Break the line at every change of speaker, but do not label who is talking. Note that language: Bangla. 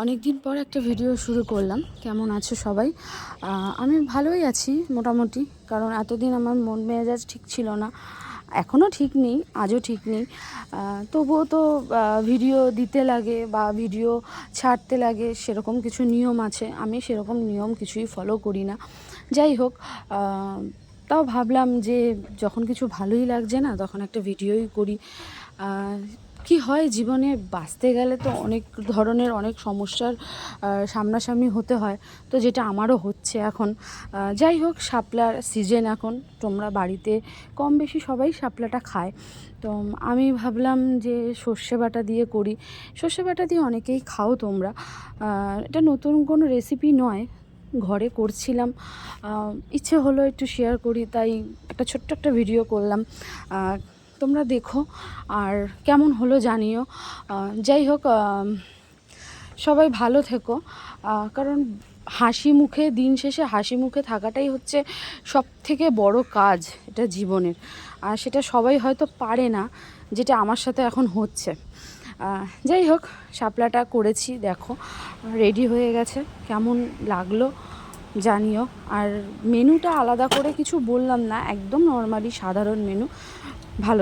অনেক দিন পর একটা ভিডিও শুরু করলাম। কেমন আছো সবাই? আমি ভালোই আছি মোটামুটি, কারণ এতদিন আমার মন মেজাজ ঠিক ছিল না। এখনও ঠিক নেই, আজও ঠিক নেই। তবুও তো ভিডিও দিতে লাগে বা ভিডিও ছাড়তে লাগে, সেরকম কিছু নিয়ম আছে। আমি সেরকম নিয়ম কিছুই ফলো করি না। যাই হোক, তাও ভাবলাম যে যখন কিছু ভালোই লাগছে না, তখন একটা ভিডিওই করি। কি হয়, জীবনে বাঁচতে গেলে তো অনেক ধরনের অনেক সমস্যার সামনাসামনি হতে হয়। তো যেটা আমারও হচ্ছে এখন। যাই হোক, শাপলার সিজন এখন। তোমরা বাড়িতে কম বেশি সবাই শাপলাটা খায়। তো আমি ভাবলাম যে সর্ষে বাটা দিয়ে করি। সর্ষে বাটা দিয়ে অনেকেই খাও তোমরা। এটা নতুন কোনো রেসিপি নয়, ঘরে করছিলাম, ইচ্ছে হলো একটু শেয়ার করি, তাই একটা ছোট্ট একটা ভিডিও করলাম। তোমরা দেখো আর কেমন হলো জানিও। যাই হোক, সবাই ভালো থেকো, কারণ হাসি মুখে, দিন শেষে হাসি মুখে থাকাটাই হচ্ছে সব থেকে বড় কাজ এটা জীবনের। আর সেটা সবাই হয়তো পারে না, যেটা আমার সাথে এখন হচ্ছে। যাই হোক, শাপলাটা করেছি, দেখো রেডি হয়ে গেছে। কেমন লাগলো জানিও। আর মেনুটা আলাদা করে কিছু বললাম না, একদম নর্মালি সাধারণ মেনু। ভালো।